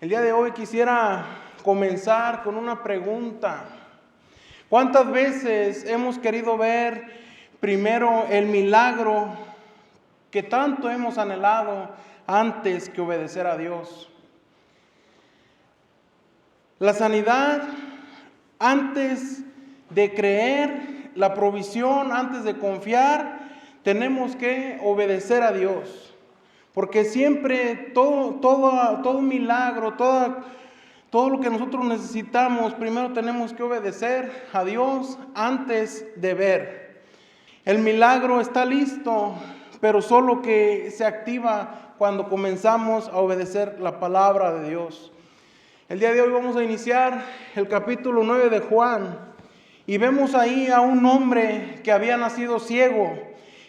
El día de hoy quisiera comenzar con una pregunta. ¿Cuántas veces hemos querido ver primero el milagro que tanto hemos anhelado antes que obedecer a Dios? La sanidad antes de creer, la provisión antes de confiar, tenemos que obedecer a Dios. Porque siempre todo milagro, todo lo que nosotros necesitamos, primero tenemos que obedecer a Dios antes de ver. El milagro está listo, pero solo que se activa cuando comenzamos a obedecer la palabra de Dios. El día de hoy vamos a iniciar el capítulo 9 de Juan y vemos ahí a un hombre que había nacido ciego,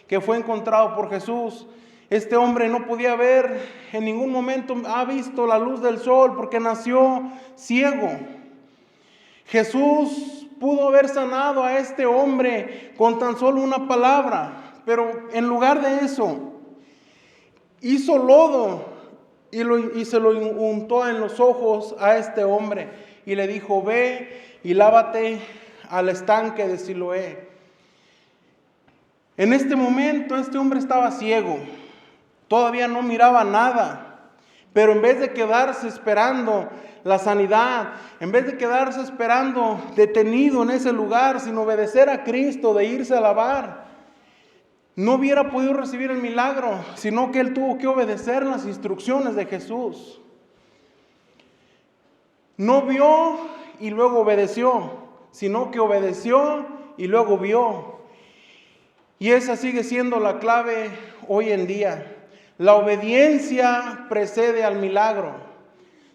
que fue encontrado por Jesús. Este hombre no podía ver, en ningún momento ha visto la luz del sol porque nació ciego. Jesús pudo haber sanado a este hombre con tan solo una palabra, pero en lugar de eso, hizo lodo y se lo untó en los ojos a este hombre y le dijo: ve y lávate al estanque de Siloé. En este momento este hombre estaba ciego. Todavía no miraba nada, pero en vez de quedarse esperando la sanidad, en vez de quedarse esperando detenido en ese lugar sin obedecer a Cristo, de irse a lavar, no hubiera podido recibir el milagro, sino que él tuvo que obedecer las instrucciones de Jesús. No vio y luego obedeció, sino que obedeció y luego vio. Y esa sigue siendo la clave hoy en día. La obediencia precede al milagro.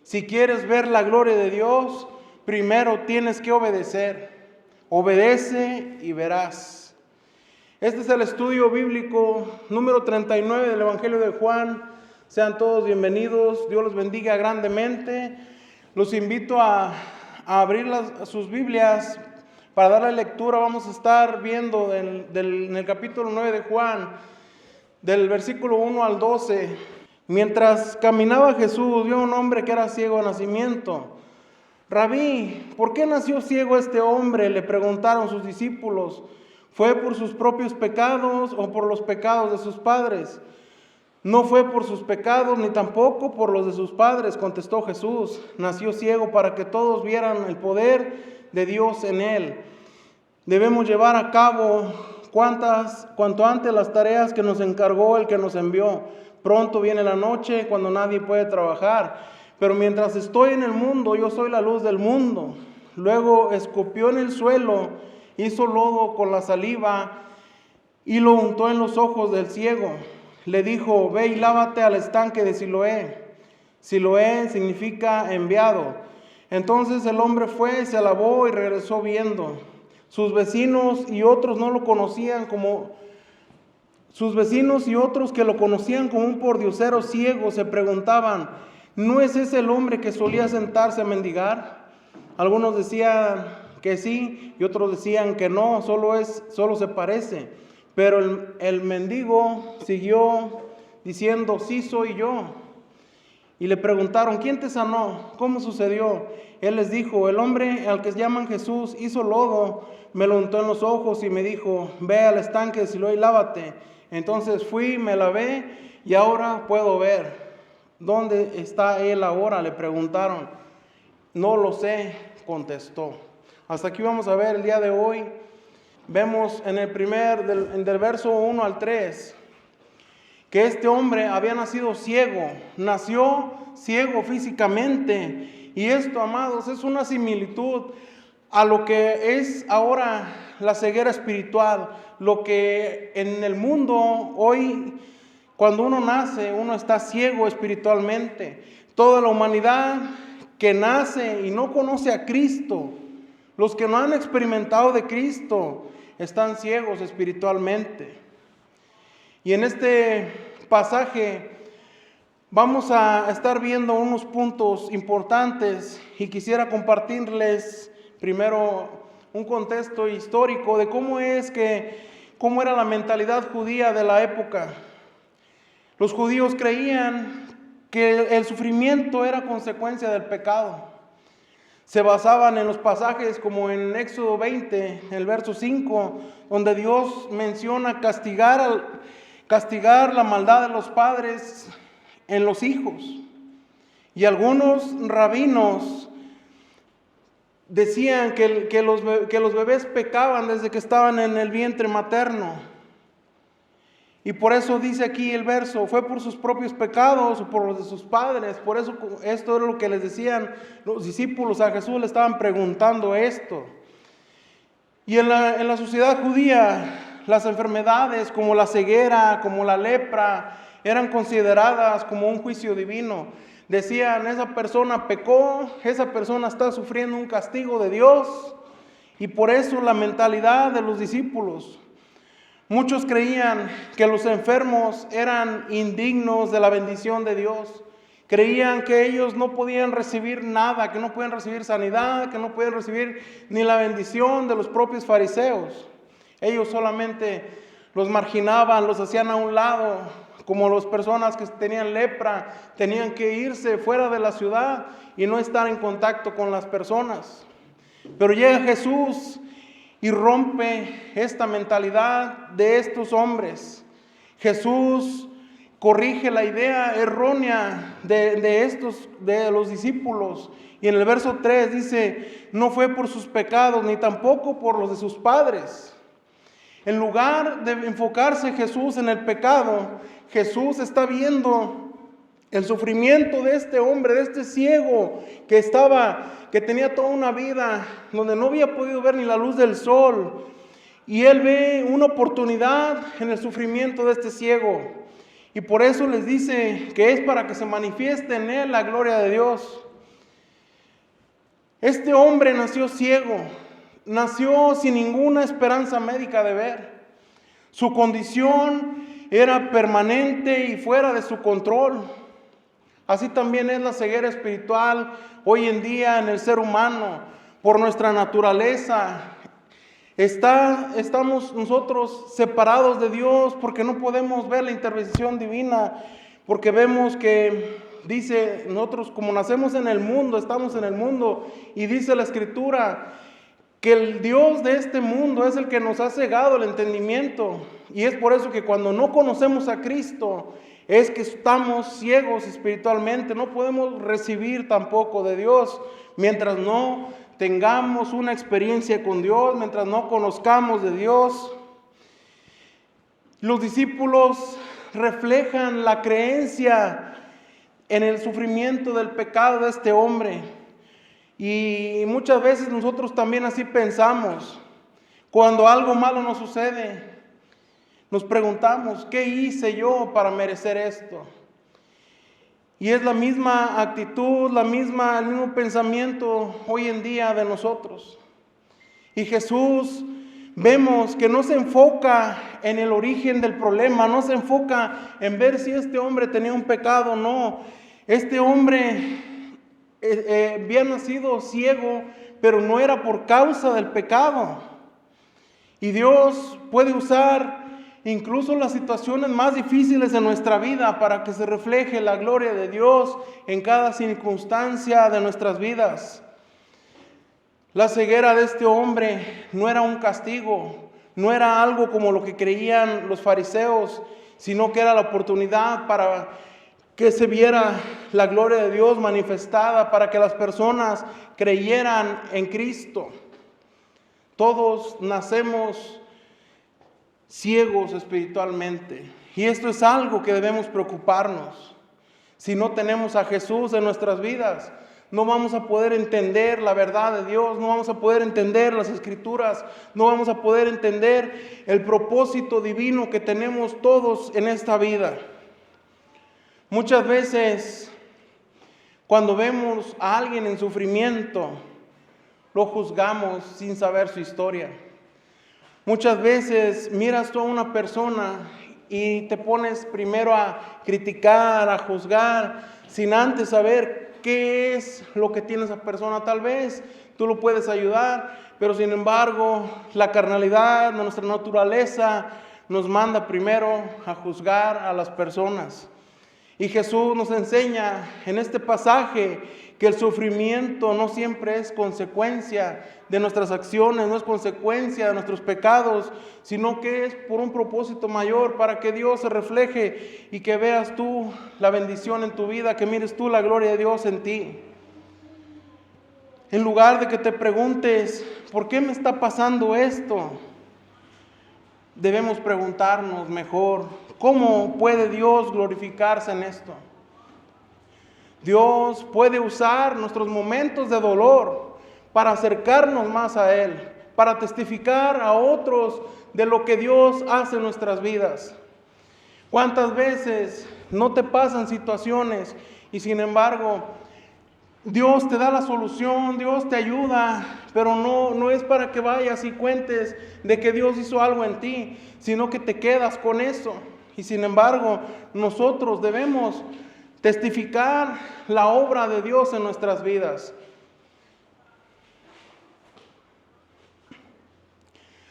Si quieres ver la gloria de Dios, primero tienes que obedecer. Obedece y verás. Este es el estudio bíblico número 39 del Evangelio de Juan. Sean todos bienvenidos. Dios los bendiga grandemente. Los invito a abrir sus Biblias para darle lectura. Vamos a estar viendo en el capítulo 9 de Juan, del versículo 1 al 12. Mientras caminaba Jesús, vio a un hombre que era ciego de nacimiento. Rabí, ¿por qué nació ciego este hombre?, le preguntaron sus discípulos. ¿Fue por sus propios pecados o por los pecados de sus padres? No fue por sus pecados ni tampoco por los de sus padres, contestó Jesús. Nació ciego para que todos vieran el poder de Dios en él. Debemos llevar a cabo cuanto antes las tareas que nos encargó el que nos envió. Pronto viene la noche cuando nadie puede trabajar. Pero mientras estoy en el mundo, yo soy la luz del mundo. Luego escupió en el suelo, hizo lodo con la saliva y lo untó en los ojos del ciego. Le dijo: ve y lávate al estanque de Siloé. Siloé significa enviado. Entonces el hombre fue, se lavó y regresó viendo. Sus vecinos y otros que lo conocían como un pordiosero ciego se preguntaban: ¿no es ese el hombre que solía sentarse a mendigar? Algunos decían que sí y otros decían que no, solo se parece. Pero el mendigo siguió diciendo: sí, soy yo. Y le preguntaron: ¿quién te sanó? ¿Cómo sucedió? Él les dijo: el hombre al que llaman Jesús hizo lodo, me lo untó en los ojos y me dijo: ve al estanque de Siloé y lávate. Entonces fui, me lavé y ahora puedo ver. ¿Dónde está él ahora?, le preguntaron. No lo sé, contestó. Hasta aquí vamos a ver el día de hoy. Vemos en del verso 1 al 3, que este hombre había nacido ciego, nació ciego físicamente. Y esto, amados, es una similitud a lo que es ahora la ceguera espiritual. Lo que en el mundo hoy, cuando uno nace, uno está ciego espiritualmente. Toda la humanidad que nace y no conoce a Cristo, los que no han experimentado de Cristo, están ciegos espiritualmente. Y en este pasaje vamos a estar viendo unos puntos importantes y quisiera compartirles primero un contexto histórico de cómo era la mentalidad judía de la época. Los judíos creían que el sufrimiento era consecuencia del pecado. Se basaban en los pasajes como en Éxodo 20, el verso 5, donde Dios menciona castigar la maldad de los padres en los hijos. Y algunos rabinos decían que los bebés pecaban desde que estaban en el vientre materno. Y por eso dice aquí el verso, fue por sus propios pecados o por los de sus padres. Por eso esto era lo que les decían los discípulos a Jesús, le estaban preguntando esto. Y en la sociedad judía, las enfermedades como la ceguera, como la lepra, eran consideradas como un juicio divino. Decían, esa persona pecó, esa persona está sufriendo un castigo de Dios. Y por eso la mentalidad de los discípulos. Muchos creían que los enfermos eran indignos de la bendición de Dios. Creían que ellos no podían recibir nada, que no podían recibir sanidad, que no podían recibir ni la bendición de los propios fariseos. Ellos solamente los marginaban, los hacían a un lado, como las personas que tenían lepra, tenían que irse fuera de la ciudad y no estar en contacto con las personas. Pero llega Jesús y rompe esta mentalidad de estos hombres. Jesús corrige la idea errónea de los discípulos. Y en el verso 3 dice, no fue por sus pecados, ni tampoco por los de sus padres. En lugar de enfocarse Jesús en el pecado, Jesús está viendo el sufrimiento de este hombre, de este ciego que tenía toda una vida donde no había podido ver ni la luz del sol. Y él ve una oportunidad en el sufrimiento de este ciego. Y por eso les dice que es para que se manifieste en él la gloria de Dios. Este hombre nació ciego, nació sin ninguna esperanza médica de ver. Su condición era permanente y fuera de su control. Así también es la ceguera espiritual hoy en día en el ser humano, por nuestra naturaleza. Estamos nosotros separados de Dios porque no podemos ver la intervención divina, porque vemos que dice, nosotros como nacemos en el mundo, estamos en el mundo, y dice la Escritura que el Dios de este mundo es el que nos ha cegado el entendimiento. Y es por eso que cuando no conocemos a Cristo, es que estamos ciegos espiritualmente, no podemos recibir tampoco de Dios mientras no tengamos una experiencia con Dios, mientras no conozcamos de Dios. Los discípulos reflejan la creencia en el sufrimiento del pecado de este hombre. Y muchas veces nosotros también así pensamos. Cuando algo malo nos sucede, nos preguntamos, ¿qué hice yo para merecer esto? Y es la misma actitud, el mismo pensamiento hoy en día de nosotros. Y Jesús vemos que no se enfoca en el origen del problema, no se enfoca en ver si este hombre tenía un pecado o no. Este hombre había nacido ciego, pero no era por causa del pecado. Y Dios puede usar incluso las situaciones más difíciles de nuestra vida para que se refleje la gloria de Dios en cada circunstancia de nuestras vidas. La ceguera de este hombre no era un castigo, no era algo como lo que creían los fariseos, sino que era la oportunidad para que se viera la gloria de Dios manifestada, para que las personas creyeran en Cristo. Todos nacemos ciegos espiritualmente, y esto es algo que debemos preocuparnos. Si no tenemos a Jesús en nuestras vidas, no vamos a poder entender la verdad de Dios, no vamos a poder entender las Escrituras, no vamos a poder entender el propósito divino que tenemos todos en esta vida. Muchas veces, cuando vemos a alguien en sufrimiento, lo juzgamos sin saber su historia. Muchas veces miras tú a una persona y te pones primero a criticar, a juzgar, sin antes saber qué es lo que tiene esa persona. Tal vez tú lo puedes ayudar, pero sin embargo la carnalidad de nuestra naturaleza nos manda primero a juzgar a las personas. Y Jesús nos enseña en este pasaje que el sufrimiento no siempre es consecuencia de nuestras acciones, no es consecuencia de nuestros pecados, sino que es por un propósito mayor, para que Dios se refleje y que veas tú la bendición en tu vida, que mires tú la gloria de Dios en ti. En lugar de que te preguntes, ¿por qué me está pasando esto? Debemos preguntarnos mejor, ¿cómo puede Dios glorificarse en esto? Dios puede usar nuestros momentos de dolor para acercarnos más a Él, para testificar a otros de lo que Dios hace en nuestras vidas. ¿Cuántas veces no te pasan situaciones y sin embargo Dios te da la solución, Dios te ayuda, pero no es para que vayas y cuentes de que Dios hizo algo en ti, sino que te quedas con eso? Y sin embargo, nosotros debemos testificar la obra de Dios en nuestras vidas.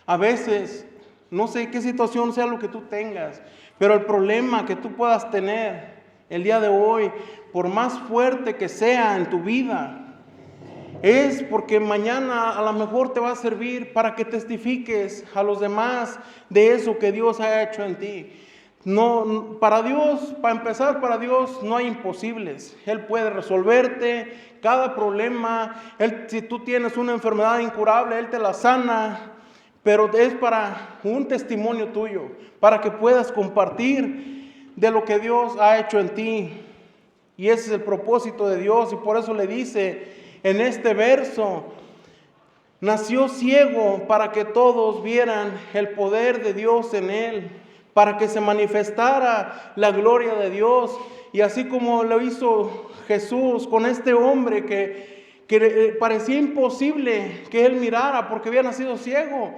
A veces, no sé qué situación sea lo que tú tengas, pero el problema que tú puedas tener el día de hoy, por más fuerte que sea en tu vida, es porque mañana a lo mejor te va a servir para que testifiques a los demás de eso que Dios ha hecho en ti. No, para Dios, para empezar, para Dios no hay imposibles. Él puede resolverte cada problema. Si tú tienes una enfermedad incurable, Él te la sana. Pero es para un testimonio tuyo, para que puedas compartir de lo que Dios ha hecho en ti. Y ese es el propósito de Dios, y por eso le dice en este verso: nació ciego para que todos vieran el poder de Dios en él, para que se manifestara la gloria de Dios. Y así como lo hizo Jesús con este hombre que parecía imposible que él mirara porque había nacido ciego,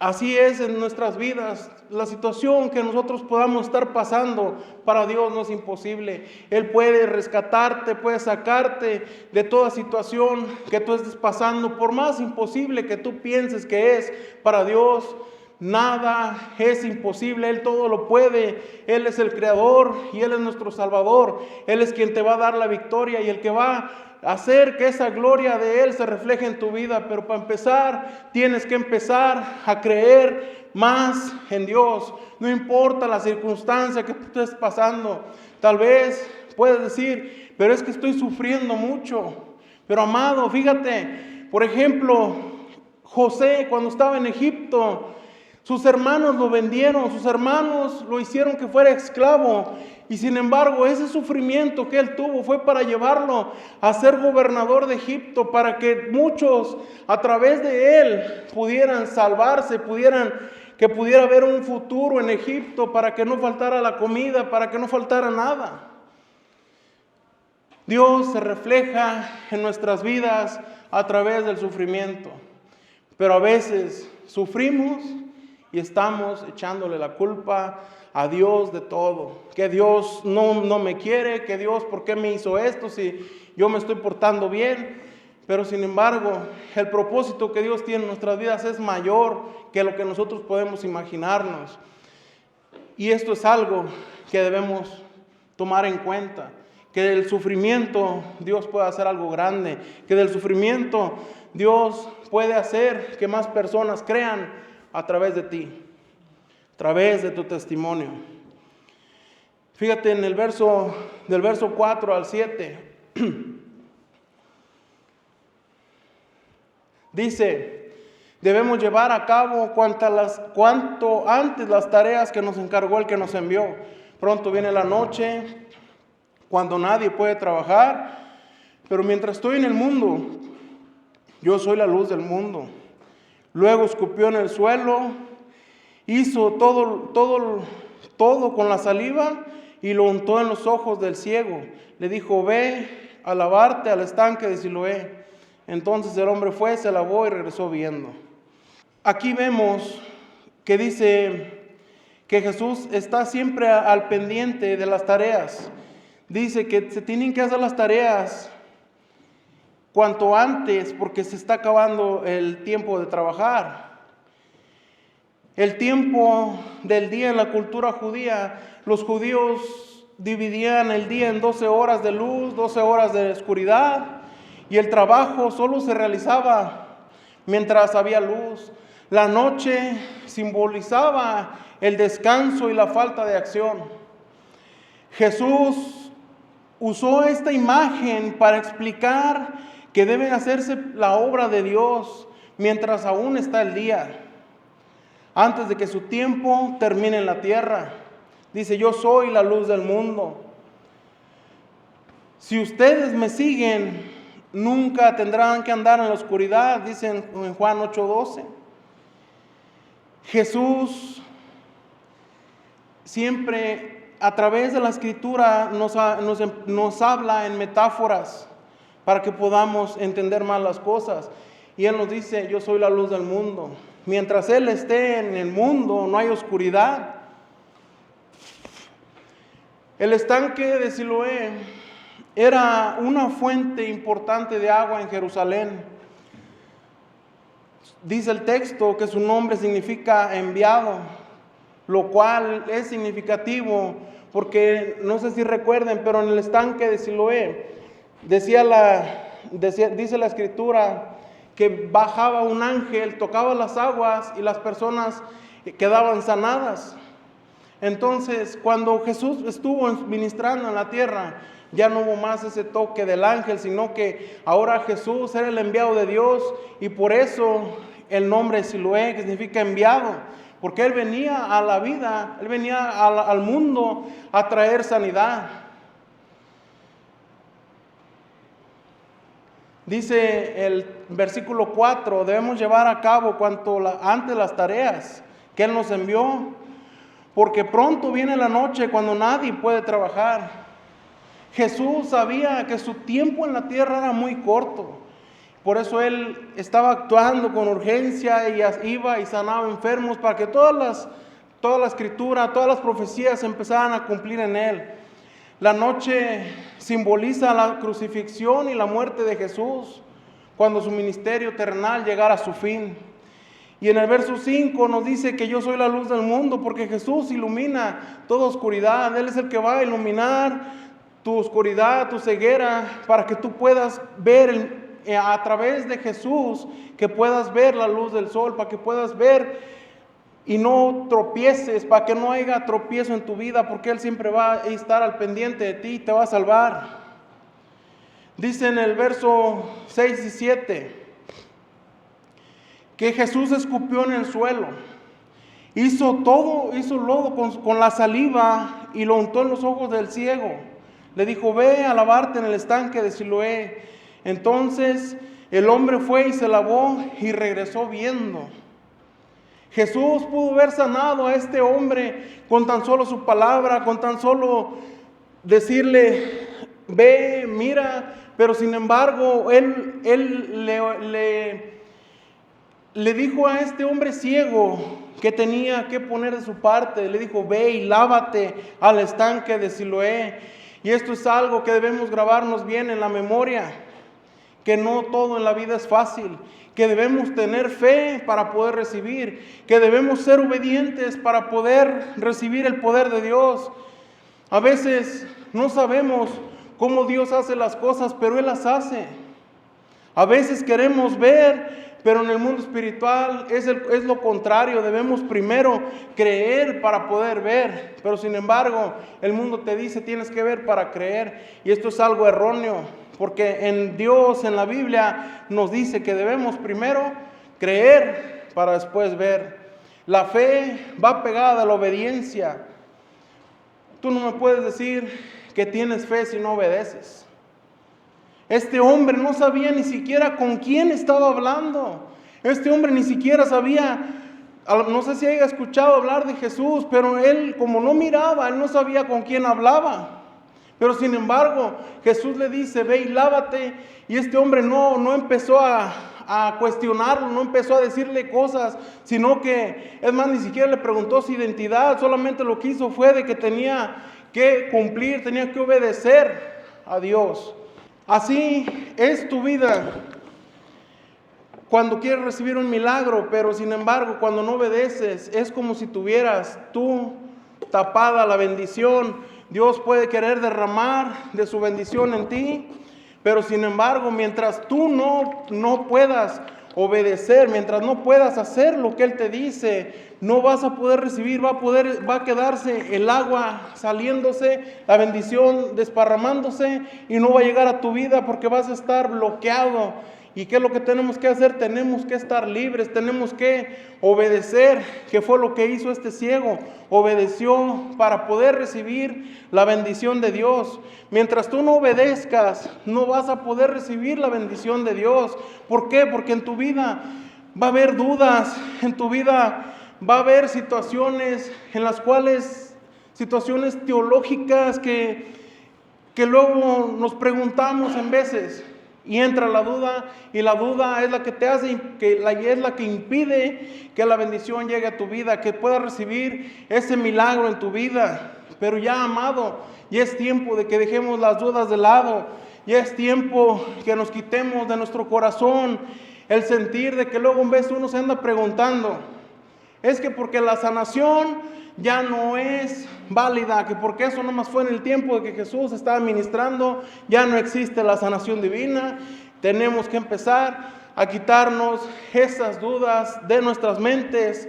así es en nuestras vidas. La situación que nosotros podamos estar pasando, para Dios no es imposible. Él puede rescatarte, puede sacarte de toda situación que tú estés pasando. Por más imposible que tú pienses que es, para Dios nada es imposible. Él todo lo puede. Él es el creador y Él es nuestro Salvador. Él es quien te va a dar la victoria y el que va a hacer que esa gloria de Él se refleje en tu vida. Pero para empezar, tienes que empezar a creer más en Dios. No importa la circunstancia que tú estés pasando. Tal vez puedes decir, pero es que estoy sufriendo mucho. Pero amado, fíjate, por ejemplo, José cuando estaba en Egipto, sus hermanos lo vendieron, sus hermanos lo hicieron que fuera esclavo. Y sin embargo, ese sufrimiento que él tuvo fue para llevarlo a ser gobernador de Egipto, para que muchos a través de él pudieran salvarse, que pudiera haber un futuro en Egipto, para que no faltara la comida, para que no faltara nada. Dios se refleja en nuestras vidas a través del sufrimiento, pero a veces sufrimos y estamos echándole la culpa a Dios de todo. Que Dios no me quiere, que Dios, ¿por qué me hizo esto si yo me estoy portando bien? Pero sin embargo, el propósito que Dios tiene en nuestras vidas es mayor que lo que nosotros podemos imaginarnos. Y esto es algo que debemos tomar en cuenta. Que del sufrimiento Dios puede hacer algo grande. Que del sufrimiento Dios puede hacer que más personas crean a través de ti, a través de tu testimonio. Fíjate en el verso, del verso 4 al 7. Dice: debemos llevar a cabo cuanto antes las tareas que nos encargó el que nos envió. Pronto viene la noche, cuando nadie puede trabajar, pero mientras estoy en el mundo, yo soy la luz del mundo. Luego escupió en el suelo, hizo todo con la saliva y lo untó en los ojos del ciego. Le dijo: ve a lavarte al estanque de Siloé. Entonces el hombre fue, se lavó y regresó viendo. Aquí vemos que dice que Jesús está siempre al pendiente de las tareas. Dice que se tienen que hacer las tareas cuanto antes, porque se está acabando el tiempo de trabajar. El tiempo del día en la cultura judía, los judíos dividían el día en 12 horas de luz, 12 horas de oscuridad, y el trabajo solo se realizaba mientras había luz. La noche simbolizaba el descanso y la falta de acción. Jesús usó esta imagen para explicar que debe hacerse la obra de Dios mientras aún está el día, antes de que su tiempo termine en la tierra. Dice, yo soy la luz del mundo. Si ustedes me siguen, nunca tendrán que andar en la oscuridad, dice en Juan 8:12. Jesús siempre a través de la Escritura nos habla en metáforas para que podamos entender más las cosas. Y Él nos dice, yo soy la luz del mundo. Mientras Él esté en el mundo, no hay oscuridad. El estanque de Siloé era una fuente importante de agua en Jerusalén. Dice el texto que su nombre significa enviado, lo cual es significativo porque no sé si recuerden, pero en el estanque de Siloé dice la Escritura que bajaba un ángel, tocaba las aguas y las personas quedaban sanadas. Entonces, cuando Jesús estuvo ministrando en la tierra, ya no hubo más ese toque del ángel, sino que ahora Jesús era el enviado de Dios, y por eso el nombre Siloé, que significa enviado, porque Él venía a la vida, Él venía al mundo a traer sanidad. Dice el versículo 4, debemos llevar a cabo antes las tareas que Él nos envió, porque pronto viene la noche cuando nadie puede trabajar. Jesús sabía que su tiempo en la tierra era muy corto, por eso Él estaba actuando con urgencia y iba y sanaba enfermos para que toda la Escritura, todas las profecías empezaran a cumplir en Él. La noche simboliza la crucifixión y la muerte de Jesús, cuando su ministerio terrenal llegara a su fin. Y en el verso 5 nos dice que yo soy la luz del mundo, porque Jesús ilumina toda oscuridad. Él es el que va a iluminar tu oscuridad, tu ceguera, para que tú puedas ver a través de Jesús, que puedas ver la luz del sol, para que puedas ver y no tropieces, para que no haya tropiezo en tu vida, porque Él siempre va a estar al pendiente de ti y te va a salvar. Dice en el verso 6 y 7 que Jesús escupió en el suelo, hizo lodo con la saliva y lo untó en los ojos del ciego. Le dijo, ve a lavarte en el estanque de Siloé. Entonces el hombre fue y se lavó y regresó viendo. Jesús pudo haber sanado a este hombre con tan solo su palabra, con tan solo decirle, ve, mira, pero sin embargo, Él le dijo a este hombre ciego que tenía que poner de su parte. Le dijo, ve y lávate al estanque de Siloé. Y esto es algo que debemos grabarnos bien en la memoria, que no todo en la vida es fácil, que debemos tener fe para poder recibir, que debemos ser obedientes para poder recibir el poder de Dios. A veces no sabemos cómo Dios hace las cosas, pero Él las hace. A veces queremos ver, pero en el mundo espiritual es lo contrario. Debemos primero creer para poder ver, pero sin embargo el mundo te dice tienes que ver para creer, y esto es algo erróneo, porque en Dios, en la Biblia, nos dice que debemos primero creer para después ver. La fe va pegada a la obediencia. Tú no me puedes decir que tienes fe si no obedeces. Este hombre no sabía ni siquiera con quién estaba hablando. Este hombre ni siquiera sabía, no sé si haya escuchado hablar de Jesús, pero él, como no miraba, él no sabía con quién hablaba. Pero sin embargo, Jesús le dice, ve y lávate. Y este hombre no empezó a cuestionarlo, no empezó a decirle cosas, sino que, es más, ni siquiera le preguntó su identidad. Solamente lo que hizo fue de que tenía que cumplir, tenía que obedecer a Dios. Así es tu vida cuando quieres recibir un milagro, pero sin embargo cuando no obedeces es como si tuvieras tú tapada la bendición, Dios puede querer derramar de su bendición en ti, pero sin embargo, mientras tú no puedas obedecer, mientras no puedas hacer lo que Él te dice, no vas a poder recibir, va a quedarse el agua saliéndose, la bendición desparramándose y no va a llegar a tu vida porque vas a estar bloqueado. ¿Y qué es lo que tenemos que hacer? Tenemos que estar libres, tenemos que obedecer, que fue lo que hizo este ciego. Obedeció para poder recibir la bendición de Dios. Mientras tú no obedezcas, no vas a poder recibir la bendición de Dios. ¿Por qué? Porque en tu vida va a haber dudas, en tu vida va a haber situaciones en las cuales, situaciones teológicas que luego nos preguntamos en veces. Y entra la duda, y la duda es la que te hace, es la que impide que la bendición llegue a tu vida, que puedas recibir ese milagro en tu vida. Pero ya, amado, ya es tiempo de que dejemos las dudas de lado, ya es tiempo que nos quitemos de nuestro corazón el sentir de que luego en vez uno se anda preguntando, es que porque la sanación ya no es válida, que porque eso nomás fue en el tiempo de que Jesús estaba ministrando, ya no existe la sanación divina. Tenemos que empezar a quitarnos esas dudas de nuestras mentes,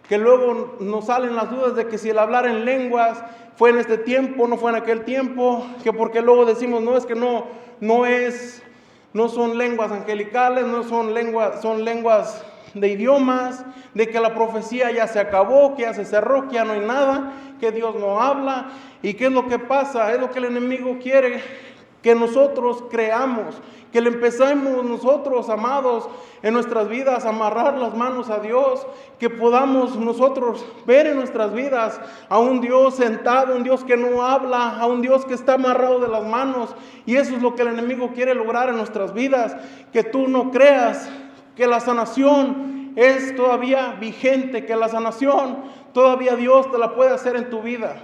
que luego nos salen las dudas de que si el hablar en lenguas fue en este tiempo, no fue en aquel tiempo, que porque luego decimos, no, es que no son lenguas angelicales, no son lenguas de idiomas, de que la profecía ya se acabó, que ya se cerró, que ya no hay nada, que Dios no habla. ¿Y qué es lo que pasa? Es lo que el enemigo quiere, que nosotros creamos, que le empecemos nosotros, amados, en nuestras vidas, a amarrar las manos a Dios, que podamos nosotros ver en nuestras vidas a un Dios sentado, un Dios que no habla, a un Dios que está amarrado de las manos. Y eso es lo que el enemigo quiere lograr en nuestras vidas, que tú no creas que la sanación es todavía vigente, que la sanación todavía Dios te la puede hacer en tu vida,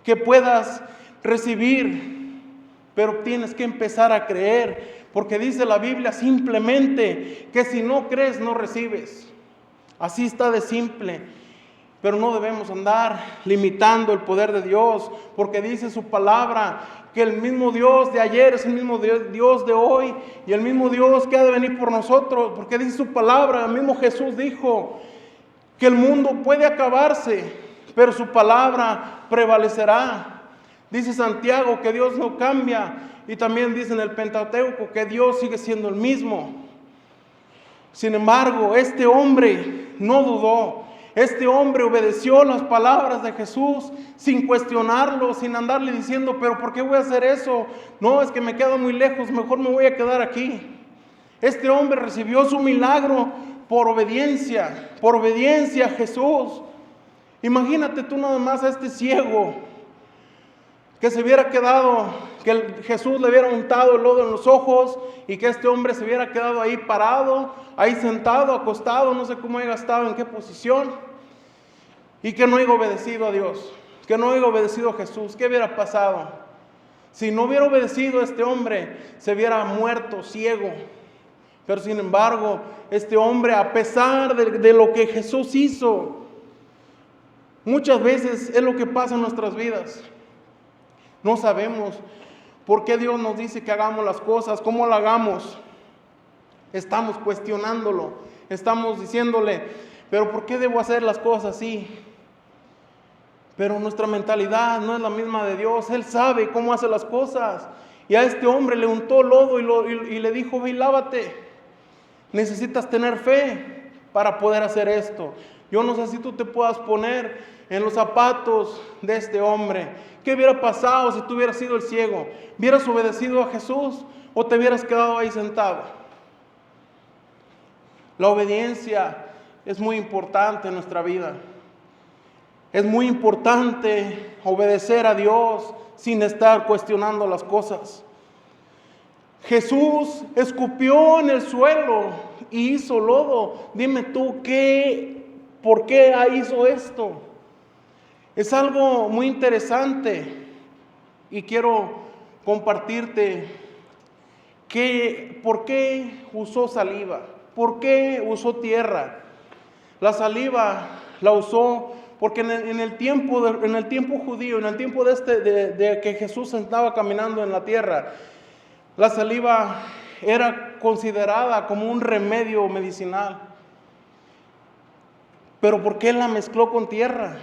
que puedas recibir, pero tienes que empezar a creer, porque dice la Biblia simplemente que si no crees no recibes. Así está de simple. Pero no debemos andar limitando el poder de Dios, porque dice su palabra que el mismo Dios de ayer es el mismo Dios de hoy y el mismo Dios que ha de venir por nosotros, porque dice su palabra, el mismo Jesús dijo que el mundo puede acabarse, pero su palabra prevalecerá. Dice Santiago que Dios no cambia y también dice en el Pentateuco que Dios sigue siendo el mismo. Sin embargo, este hombre no dudó. Este hombre obedeció las palabras de Jesús sin cuestionarlo, sin andarle diciendo, pero ¿por qué voy a hacer eso? No, es que me quedo muy lejos, mejor me voy a quedar aquí. Este hombre recibió su milagro por obediencia a Jesús. Imagínate tú nada más a este ciego que se hubiera quedado, que Jesús le hubiera untado el lodo en los ojos y que este hombre se hubiera quedado ahí parado, ahí sentado, acostado, no sé cómo haya estado, en qué posición, y que no haya obedecido a Dios, que no haya obedecido a Jesús. ¿Qué hubiera pasado? Si no hubiera obedecido a este hombre, se hubiera muerto ciego. Pero sin embargo, este hombre, a pesar de lo que Jesús hizo, muchas veces es lo que pasa en nuestras vidas. No sabemos por qué Dios nos dice que hagamos las cosas, cómo lo hagamos. Estamos cuestionándolo, estamos diciéndole, pero ¿por qué debo hacer las cosas así? Pero nuestra mentalidad no es la misma de Dios. Él sabe cómo hace las cosas. Y a este hombre le untó lodo y le dijo, ve y lávate. Necesitas tener fe para poder hacer esto. Yo no sé si tú te puedas poner en los zapatos de este hombre. ¿Qué hubiera pasado si tú hubieras sido el ciego? ¿Hubieras obedecido a Jesús o te hubieras quedado ahí sentado? La obediencia es muy importante en nuestra vida. Es muy importante obedecer a Dios sin estar cuestionando las cosas. Jesús escupió en el suelo y hizo lodo. Dime tú, ¿por qué hizo esto? Es algo muy interesante y quiero compartirte por qué usó saliva, por qué usó tierra. La saliva la usó porque en el tiempo judío, en el tiempo de que Jesús estaba caminando en la tierra, la saliva era considerada como un remedio medicinal. Pero ¿por qué la mezcló con tierra?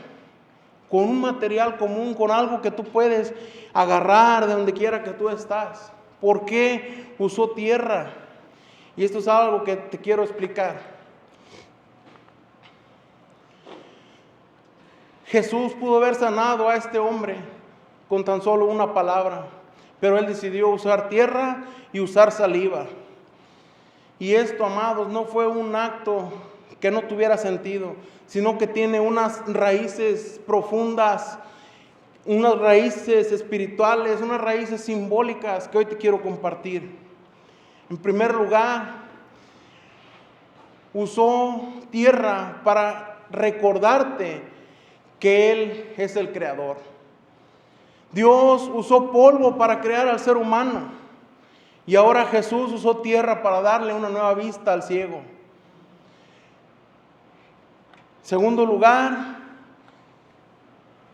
Con un material común, con algo que tú puedes agarrar de donde quiera que tú estás. ¿Por qué usó tierra? Y esto es algo que te quiero explicar. Jesús pudo haber sanado a este hombre con tan solo una palabra, pero él decidió usar tierra y usar saliva. Y esto, amados, no fue un acto que no tuviera sentido, sino que tiene unas raíces profundas, unas raíces espirituales, unas raíces simbólicas que hoy te quiero compartir. En primer lugar, usó tierra para recordarte que Él es el creador. Dios usó polvo para crear al ser humano, y ahora Jesús usó tierra para darle una nueva vista al ciego. Segundo lugar,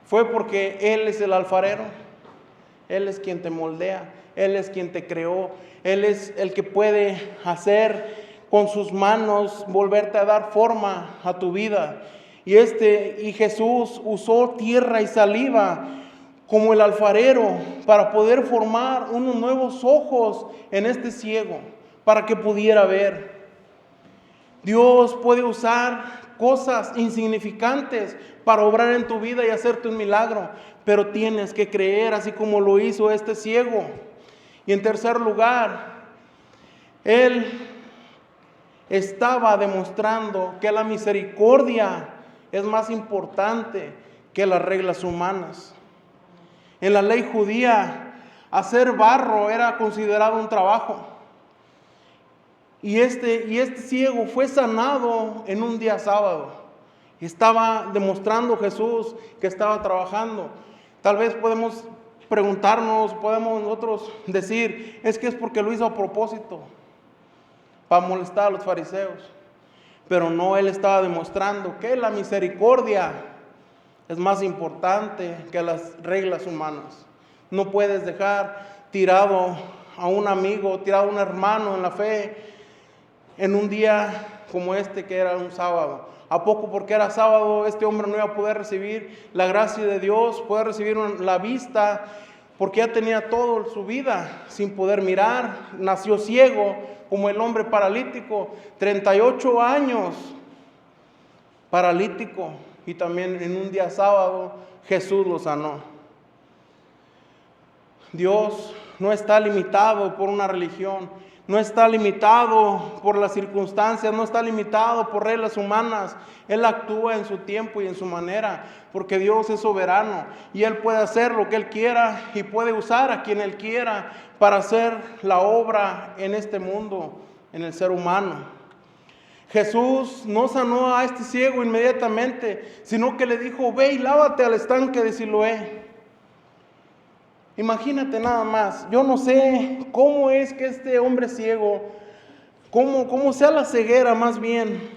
fue porque Él es el alfarero. Él es quien te moldea, Él es quien te creó, Él es el que puede hacer con sus manos, volverte a dar forma a tu vida. Y Jesús usó tierra y saliva como el alfarero para poder formar unos nuevos ojos en este ciego, para que pudiera ver. Dios puede usar cosas insignificantes para obrar en tu vida y hacerte un milagro, pero tienes que creer, así como lo hizo este ciego. Y en tercer lugar, Él estaba demostrando que la misericordia es más importante que las reglas humanas. En la ley judía, hacer barro era considerado un trabajo. Y este ciego fue sanado en un día sábado. Estaba demostrando Jesús que estaba trabajando. Tal vez podemos preguntarnos, podemos nosotros decir, es que es porque lo hizo a propósito, para molestar a los fariseos. Pero no, Él estaba demostrando que la misericordia es más importante que las reglas humanas. No puedes dejar tirado a un amigo, tirado a un hermano en la fe, en un día como este que era un sábado. ¿A poco porque era sábado este hombre no iba a poder recibir la gracia de Dios, poder recibir la vista? Porque ya tenía toda su vida sin poder mirar. Nació ciego como el hombre paralítico, 38 años paralítico. Y también en un día sábado Jesús lo sanó. Dios no está limitado por una religión, no está limitado por las circunstancias, no está limitado por reglas humanas. Él actúa en su tiempo y en su manera, porque Dios es soberano y Él puede hacer lo que Él quiera y puede usar a quien Él quiera para hacer la obra en este mundo, en el ser humano. Jesús no sanó a este ciego inmediatamente, sino que le dijo, ve y lávate al estanque de Siloé. Imagínate nada más, yo no sé cómo es que este hombre ciego, cómo sea la ceguera más bien,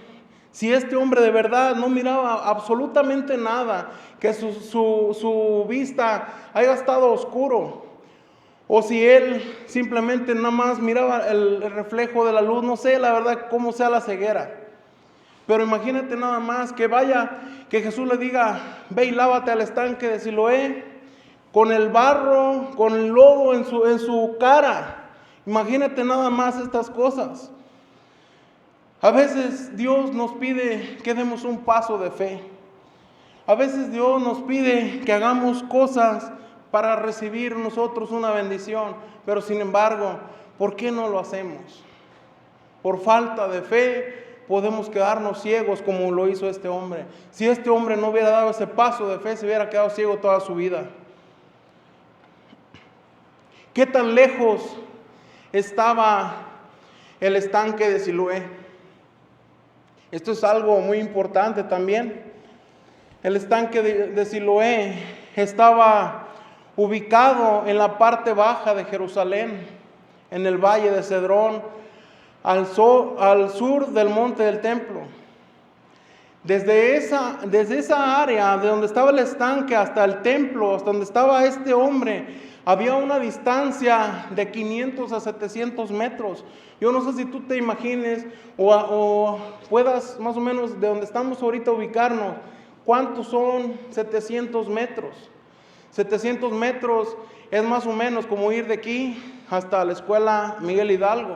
si este hombre de verdad no miraba absolutamente nada, que su vista haya estado oscuro, o si él simplemente nada más miraba el reflejo de la luz, no sé la verdad cómo sea la ceguera. Pero imagínate nada más que que Jesús le diga, ve y lávate al estanque de Siloé, con el barro, con el lodo en su cara. Imagínate nada más estas cosas. A veces Dios nos pide que demos un paso de fe. A veces Dios nos pide que hagamos cosas para recibir nosotros una bendición. Pero sin embargo, ¿por qué no lo hacemos? Por falta de fe podemos quedarnos ciegos como lo hizo este hombre. Si este hombre no hubiera dado ese paso de fe, se hubiera quedado ciego toda su vida. ¿Qué tan lejos estaba el estanque de Siloé? Esto es algo muy importante también. El estanque de Siloé estaba ubicado en la parte baja de Jerusalén, en el valle de Cedrón, al sur del monte del templo. Desde esa área de donde estaba el estanque hasta el templo, hasta donde estaba este hombre, había una distancia de 500 a 700 metros. Yo no sé si tú te imagines o puedas más o menos de donde estamos ahorita ubicarnos. ¿Cuántos son 700 metros? 700 metros es más o menos como ir de aquí hasta la escuela Miguel Hidalgo.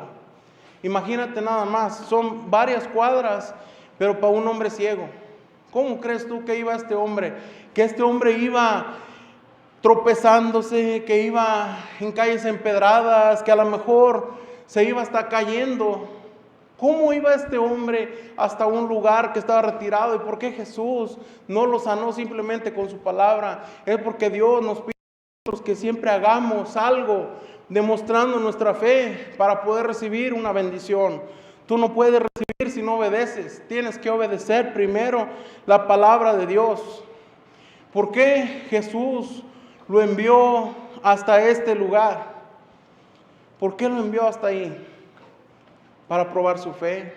Imagínate nada más, son varias cuadras, pero para un hombre ciego. ¿Cómo crees tú que iba este hombre? Que este hombre iba tropezándose, que iba en calles empedradas, que a lo mejor se iba hasta cayendo. ¿Cómo iba este hombre hasta un lugar que estaba retirado? ¿Y por qué Jesús no lo sanó simplemente con su palabra? Es porque Dios nos pide a nosotros que siempre hagamos algo demostrando nuestra fe para poder recibir una bendición. Tú no puedes recibir si no obedeces. Tienes que obedecer primero la palabra de Dios. ¿Por qué Jesús lo envió hasta este lugar? ¿Por qué lo envió hasta ahí? Para probar su fe,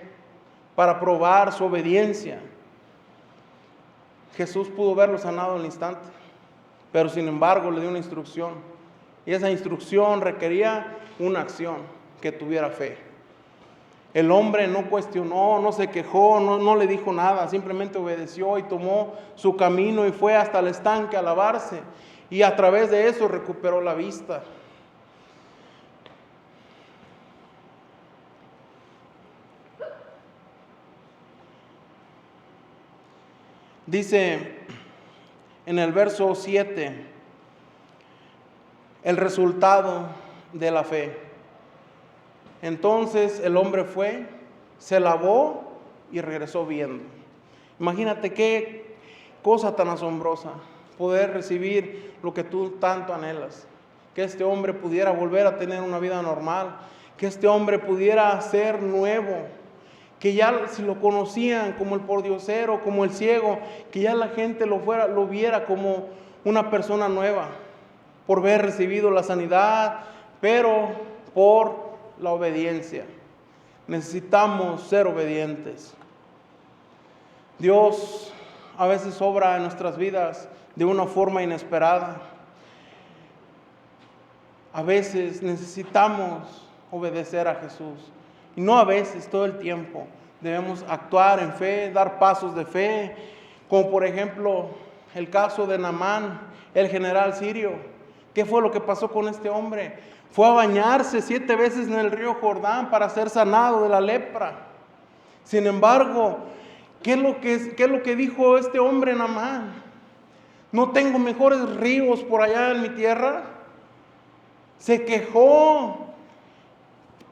para probar su obediencia. Jesús pudo verlo sanado al instante, pero sin embargo le dio una instrucción. Y esa instrucción requería una acción que tuviera fe. El hombre no cuestionó, no se quejó, no le dijo nada, simplemente obedeció y tomó su camino y fue hasta el estanque a lavarse. Y a través de eso recuperó la vista. Dice en el verso 7, el resultado de la fe. Entonces el hombre fue, se lavó y regresó viendo. Imagínate qué cosa tan asombrosa, poder recibir lo que tú tanto anhelas. Que este hombre pudiera volver a tener una vida normal, que este hombre pudiera ser nuevo, que ya si lo conocían como el pordiosero, como el ciego, que ya la gente lo viera como una persona nueva, por haber recibido la sanidad, pero por la obediencia. Necesitamos ser obedientes. Dios a veces obra en nuestras vidas de una forma inesperada. A veces necesitamos obedecer a Jesús. Y no a veces, todo el tiempo. Debemos actuar en fe, dar pasos de fe. Como por ejemplo el caso de Naamán, el general sirio. ¿Qué fue lo que pasó con este hombre? Fue a bañarse 7 veces en el río Jordán para ser sanado de la lepra. Sin embargo, ¿qué es lo que dijo este hombre Naamán? ¿No tengo mejores ríos por allá en mi tierra? Se quejó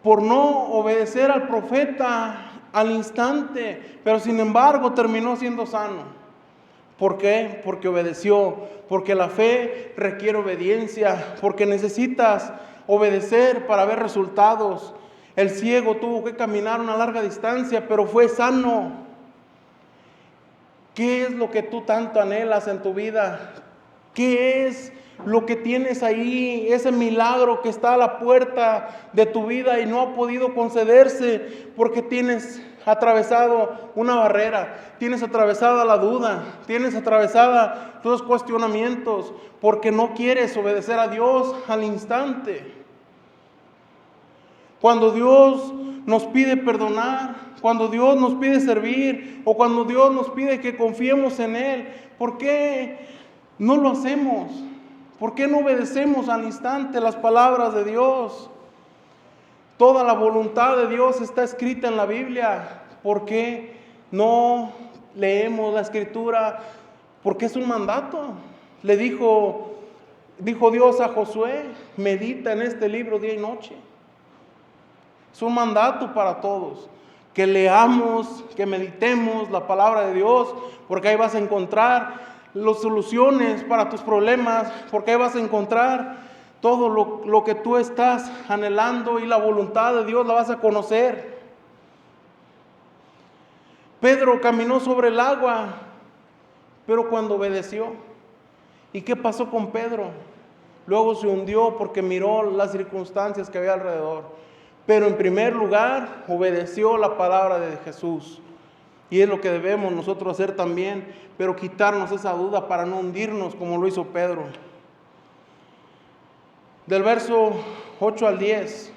por no obedecer al profeta al instante, pero sin embargo terminó siendo sano. ¿Por qué? Porque obedeció, porque la fe requiere obediencia, porque necesitas obedecer para ver resultados. El ciego tuvo que caminar una larga distancia, pero fue sano. ¿Qué es lo que tú tanto anhelas en tu vida? ¿Qué es lo que tienes ahí, ese milagro que está a la puerta de tu vida y no ha podido concederse porque tienes atravesado una barrera, tienes atravesada la duda, tienes atravesada tus cuestionamientos porque no quieres obedecer a Dios al instante? Cuando Dios nos pide perdonar, cuando Dios nos pide servir o cuando Dios nos pide que confiemos en Él, ¿por qué no lo hacemos? ¿Por qué no obedecemos al instante las palabras de Dios? Toda la voluntad de Dios está escrita en la Biblia. ¿Por qué no leemos la Escritura? Porque es un mandato. Le dijo Dios a Josué, medita en este libro día y noche. Es un mandato para todos. Que leamos, que meditemos la palabra de Dios, porque ahí vas a encontrar las soluciones para tus problemas, porque ahí vas a encontrar todo lo que tú estás anhelando y la voluntad de Dios la vas a conocer. Pedro caminó sobre el agua, pero cuando obedeció. ¿Y qué pasó con Pedro? Luego se hundió porque miró las circunstancias que había alrededor. Pero en primer lugar obedeció la palabra de Jesús. Y es lo que debemos nosotros hacer también, pero quitarnos esa duda para no hundirnos como lo hizo Pedro. Del verso 8 al 10,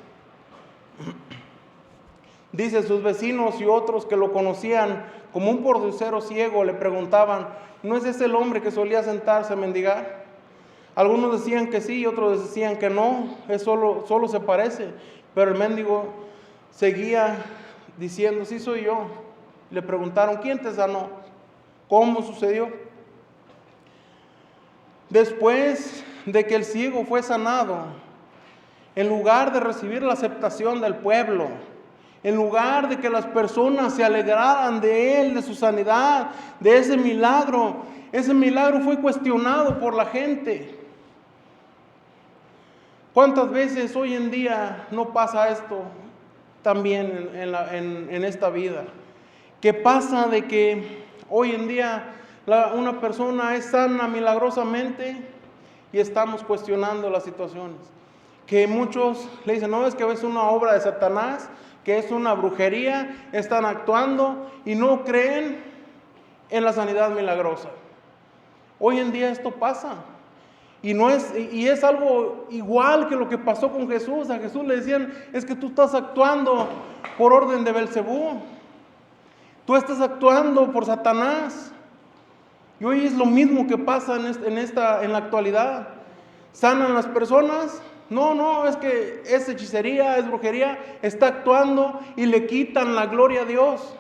dice: sus vecinos y otros que lo conocían como un pordiosero ciego le preguntaban: ¿no es ese el hombre que solía sentarse a mendigar? Algunos decían que sí y otros decían que no, es solo se parece. Pero el mendigo seguía diciendo: sí soy yo. Le preguntaron: ¿quién te sanó? ¿Cómo sucedió? Después de que el ciego fue sanado, en lugar de recibir la aceptación del pueblo, en lugar de que las personas se alegraran de él, de su sanidad, de ese milagro fue cuestionado por la gente. ¿Cuántas veces hoy en día no pasa esto también en esta vida? ¿Qué pasa de que hoy en día una persona es sana milagrosamente y estamos cuestionando las situaciones? Que muchos le dicen: no, es que es una obra de Satanás, que es una brujería, están actuando y no creen en la sanidad milagrosa. Hoy en día esto pasa. Y es algo igual que lo que pasó con Jesús. A Jesús le decían: es que tú estás actuando por orden de Belcebú. Tú estás actuando por Satanás. Y hoy es lo mismo que pasa en la actualidad. ¿Sanan las personas? No, es que es hechicería, es brujería. Está actuando y le quitan la gloria a Dios.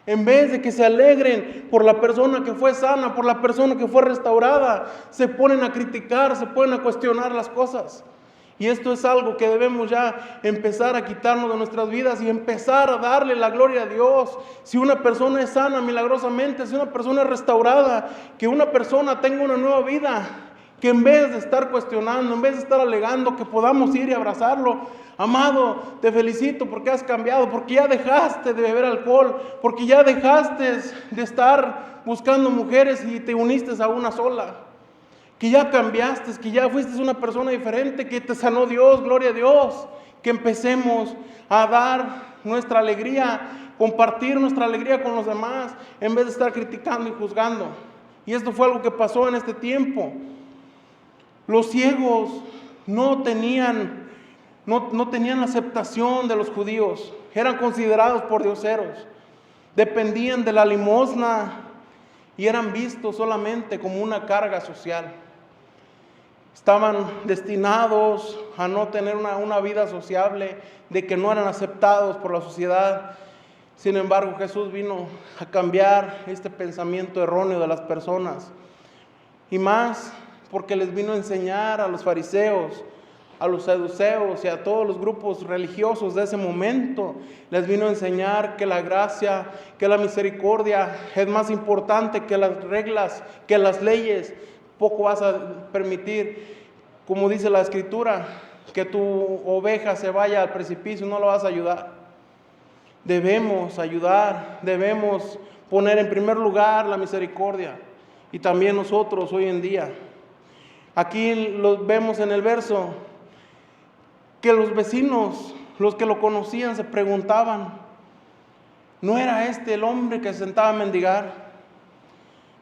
En vez de que se alegren por la persona que fue sana, por la persona que fue restaurada, se ponen a criticar, se ponen a cuestionar las cosas. Y esto es algo que debemos ya empezar a quitarnos de nuestras vidas y empezar a darle la gloria a Dios. Si una persona es sana milagrosamente, si una persona es restaurada, que una persona tenga una nueva vida, que en vez de estar cuestionando, en vez de estar alegando, que podamos ir y abrazarlo. Amado, te felicito porque has cambiado, porque ya dejaste de beber alcohol, porque ya dejaste de estar buscando mujeres y te uniste a una sola. Que ya cambiaste, que ya fuiste una persona diferente, que te sanó Dios, gloria a Dios. Que empecemos a dar nuestra alegría, compartir nuestra alegría con los demás, en vez de estar criticando y juzgando. Y esto fue algo que pasó en este tiempo. Los ciegos no tenían la aceptación de los judíos, eran considerados pordioseros, dependían de la limosna y eran vistos solamente como una carga social. Estaban destinados a no tener una vida sociable, de que no eran aceptados por la sociedad. Sin embargo, Jesús vino a cambiar este pensamiento erróneo de las personas, y más porque les vino a enseñar a los fariseos, a los saduceos y a todos los grupos religiosos de ese momento. Les vino a enseñar que la gracia, que la misericordia es más importante que las reglas, que las leyes. Poco vas a permitir, como dice la Escritura, que tu oveja se vaya al precipicio, no la vas a ayudar. Debemos ayudar, debemos poner en primer lugar la misericordia. Y también nosotros hoy en día. Aquí lo vemos en el verso, que los vecinos, los que lo conocían, se preguntaban: ¿no era este el hombre que se sentaba a mendigar?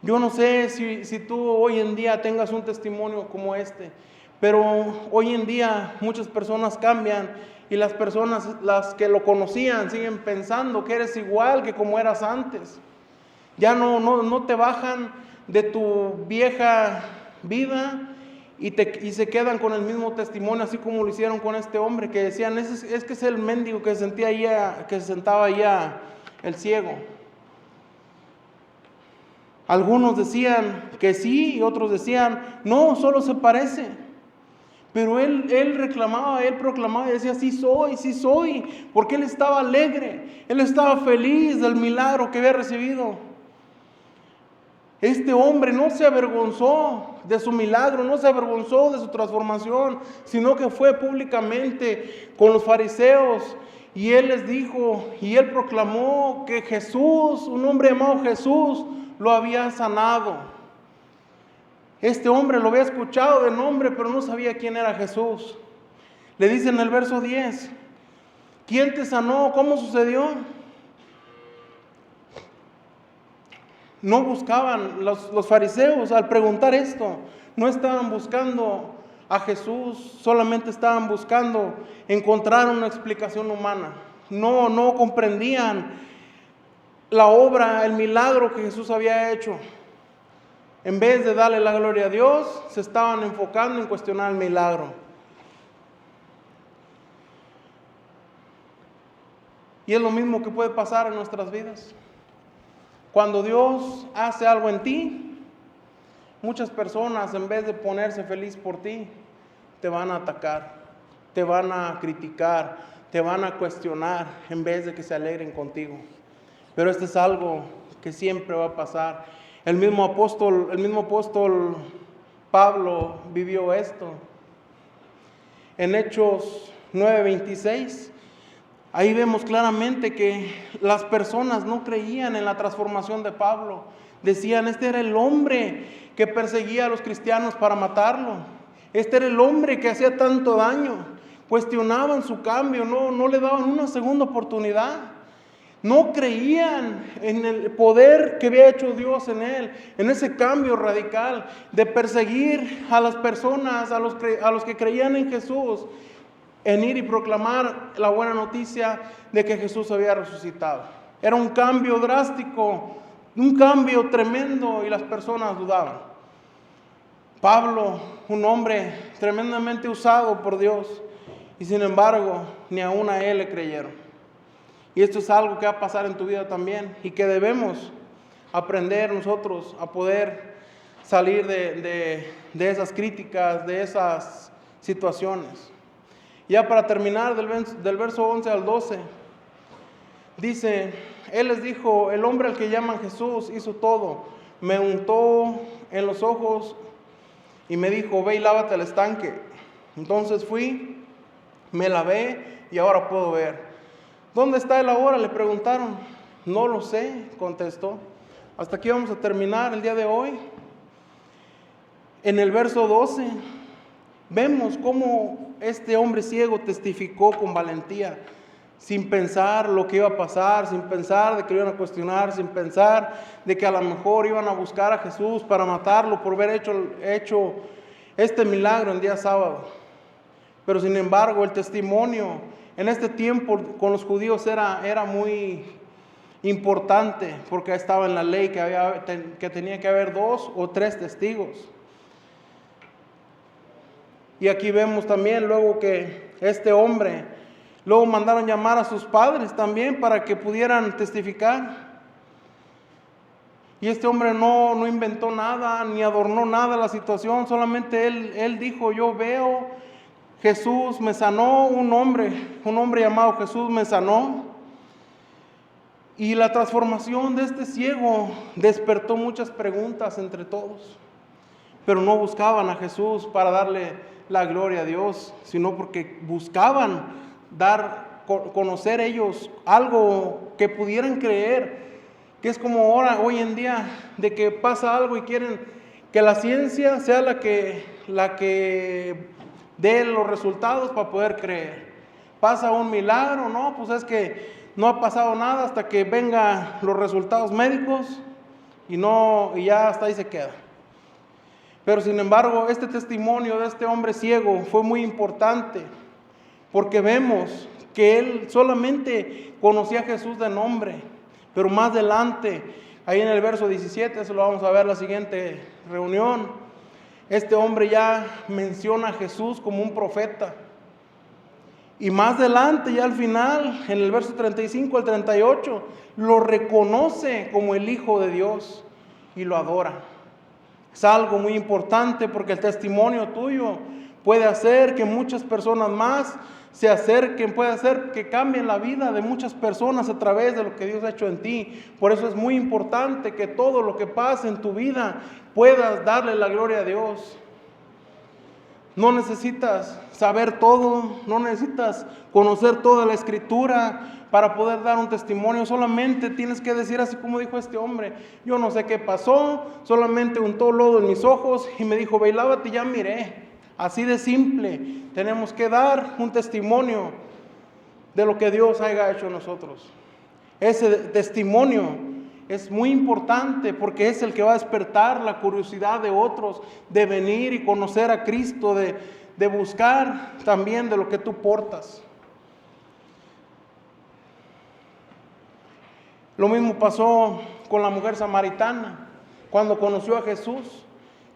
Yo no sé si tú hoy en día tengas un testimonio como este, pero hoy en día muchas personas cambian y las personas, las que lo conocían, siguen pensando que eres igual que como eras antes. Ya no te bajan de tu vieja vida y se quedan con el mismo testimonio, así como lo hicieron con este hombre, que decían: es que es el mendigo que se sentaba allá, el ciego. Algunos decían que sí y otros decían: no, solo se parece. Pero él reclamaba, él proclamaba y decía: sí soy, porque él estaba alegre, él estaba feliz del milagro que había recibido. Este hombre no se avergonzó de su milagro, no se avergonzó de su transformación, sino que fue públicamente con los fariseos y él les dijo y él proclamó que Jesús, un hombre llamado Jesús, lo había sanado. Este hombre lo había escuchado de nombre, pero no sabía quién era Jesús. Le dice en el verso 10: ¿quién te sanó? ¿Cómo sucedió? no buscaban, los fariseos al preguntar esto, no estaban buscando a Jesús, solamente estaban buscando encontrar una explicación humana. No comprendían la obra, el milagro que Jesús había hecho. En vez de darle la gloria a Dios, se estaban enfocando en cuestionar el milagro. Y es lo mismo que puede pasar en nuestras vidas. Cuando Dios hace algo en ti, muchas personas, en vez de ponerse feliz por ti, te van a atacar, te van a criticar, te van a cuestionar, en vez de que se alegren contigo. Pero esto es algo que siempre va a pasar. El mismo apóstol Pablo vivió esto. En Hechos 9:26, ahí vemos claramente que las personas no creían en la transformación de Pablo. Decían, este era el hombre que perseguía a los cristianos para matarlo. Este era el hombre que hacía tanto daño. Cuestionaban su cambio, no le daban una segunda oportunidad. No creían en el poder que había hecho Dios en él, en ese cambio radical de perseguir a las personas, a los que creían en Jesús, en ir y proclamar la buena noticia de que Jesús había resucitado. Era un cambio drástico, un cambio tremendo, y las personas dudaban. Pablo, un hombre tremendamente usado por Dios, y sin embargo, ni aún a él le creyeron. Y esto es algo que va a pasar en tu vida también, y que debemos aprender nosotros a poder salir de esas críticas, de esas situaciones. Ya para terminar, del verso 11 al 12, dice, Él les dijo, el hombre al que llaman Jesús hizo todo, me untó en los ojos y me dijo, ve y lávate al estanque. Entonces fui, me lavé y ahora puedo ver. ¿Dónde está él ahora?, le preguntaron. No lo sé, contestó. Hasta aquí vamos a terminar el día de hoy. En el verso 12 vemos cómo este hombre ciego testificó con valentía, sin pensar lo que iba a pasar, sin pensar de que lo iban a cuestionar, sin pensar de que a lo mejor iban a buscar a Jesús para matarlo por haber hecho este milagro el día sábado. Pero sin embargo, el testimonio en este tiempo con los judíos era muy importante, porque estaba en la ley que tenía que haber 2 o 3 testigos. Y aquí vemos también luego que este hombre, luego mandaron llamar a sus padres también para que pudieran testificar. Y este hombre no inventó nada, ni adornó nada la situación, solamente él dijo, yo veo, Jesús me sanó, un hombre llamado Jesús me sanó. Y la transformación de este ciego despertó muchas preguntas entre todos, pero no buscaban a Jesús para darle la gloria a Dios, sino porque buscaban conocer ellos algo que pudieran creer, que es como hoy en día, de que pasa algo y quieren que la ciencia sea la que dé los resultados para poder creer. Pasa un milagro, no, pues es que no ha pasado nada hasta que vengan los resultados médicos y ya hasta ahí se queda. Pero sin embargo, este testimonio de este hombre ciego fue muy importante, porque vemos que él solamente conocía a Jesús de nombre, pero más adelante, ahí en el verso 17, eso lo vamos a ver en la siguiente reunión, este hombre ya menciona a Jesús como un profeta. Y más adelante, ya al final, en el verso 35 al 38, lo reconoce como el Hijo de Dios y lo adora. Es algo muy importante, porque el testimonio tuyo puede hacer que muchas personas más se acerquen, puede hacer que cambien la vida de muchas personas a través de lo que Dios ha hecho en ti. Por eso es muy importante que todo lo que pase en tu vida puedas darle la gloria a Dios. No necesitas saber todo, no necesitas conocer toda la Escritura para poder dar un testimonio. Solamente tienes que decir así como dijo este hombre: yo no sé qué pasó, solamente untó lodo en mis ojos y me dijo, ve y lávate, y ya miré. Así de simple. Tenemos que dar un testimonio de lo que Dios haya hecho en nosotros. Ese testimonio es muy importante porque es el que va a despertar la curiosidad de otros, de venir y conocer a Cristo, de buscar también de lo que tú portas. Lo mismo pasó con la mujer samaritana, cuando conoció a Jesús,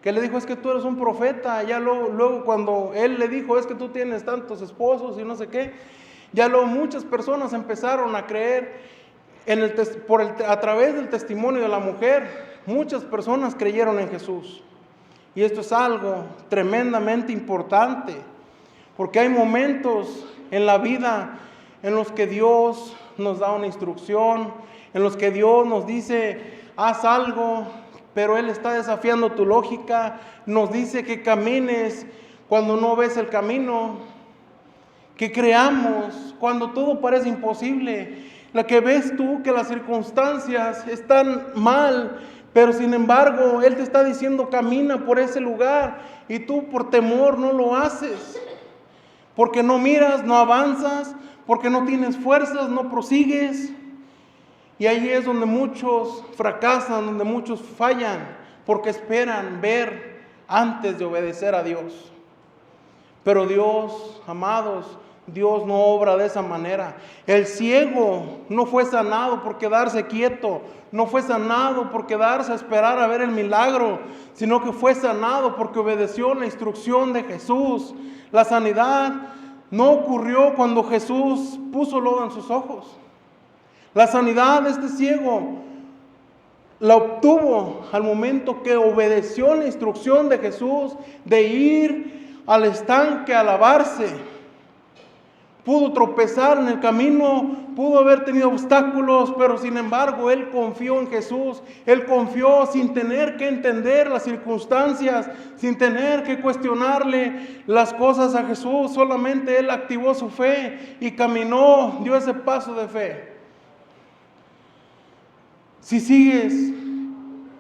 que le dijo, es que tú eres un profeta. Ya luego cuando él le dijo, es que tú tienes tantos esposos y no sé qué, ya luego muchas personas empezaron a creer a través del testimonio de la mujer. Muchas personas creyeron en Jesús. Y esto es algo tremendamente importante, porque hay momentos en la vida en los que Dios nos da una instrucción, en los que Dios nos dice, haz algo, pero Él está desafiando tu lógica, nos dice que camines cuando no ves el camino, que creamos cuando todo parece imposible, la que ves tú que las circunstancias están mal, pero sin embargo Él te está diciendo camina por ese lugar y tú por temor no lo haces, porque no miras, no avanzas, porque no tienes fuerzas, no prosigues. Y ahí es donde muchos fracasan, donde muchos fallan, porque esperan ver antes de obedecer a Dios. Pero Dios, amados, Dios no obra de esa manera. El ciego no fue sanado por quedarse quieto, no fue sanado por quedarse a esperar a ver el milagro, sino que fue sanado porque obedeció la instrucción de Jesús. La sanidad no ocurrió cuando Jesús puso lodo en sus ojos. La sanidad de este ciego la obtuvo al momento que obedeció la instrucción de Jesús de ir al estanque a lavarse. Pudo tropezar en el camino, pudo haber tenido obstáculos, pero sin embargo él confió en Jesús. Él confió sin tener que entender las circunstancias, sin tener que cuestionarle las cosas a Jesús. Solamente él activó su fe y caminó, dio ese paso de fe. Si sigues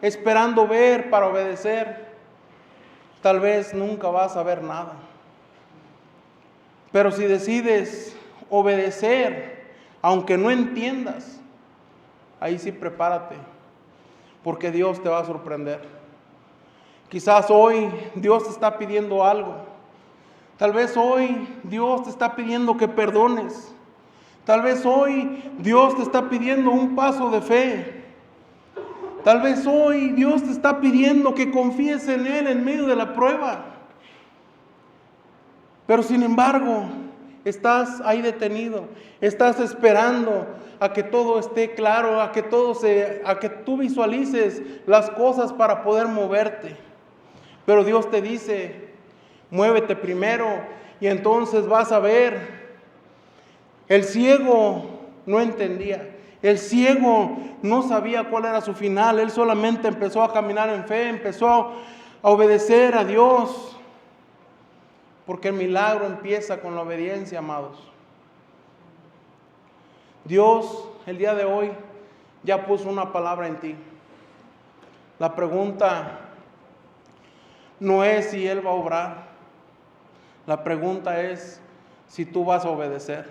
esperando ver para obedecer, tal vez nunca vas a ver nada. Pero si decides obedecer, aunque no entiendas, ahí sí prepárate, porque Dios te va a sorprender. Quizás hoy Dios te está pidiendo algo. Tal vez hoy Dios te está pidiendo que perdones. Tal vez hoy Dios te está pidiendo un paso de fe. Tal vez hoy Dios te está pidiendo que confíes en Él en medio de la prueba. Pero sin embargo, estás ahí detenido, estás esperando a que todo esté claro, a que tú visualices las cosas para poder moverte. Pero Dios te dice, muévete primero y entonces vas a ver. El ciego no entendía. El ciego no sabía cuál era su final. Él solamente empezó a caminar en fe, empezó a obedecer a Dios. Porque el milagro empieza con la obediencia, amados. Dios, el día de hoy, ya puso una palabra en ti. La pregunta no es si Él va a obrar. La pregunta es si tú vas a obedecer.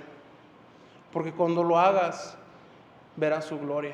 Porque cuando lo hagas, verás su gloria.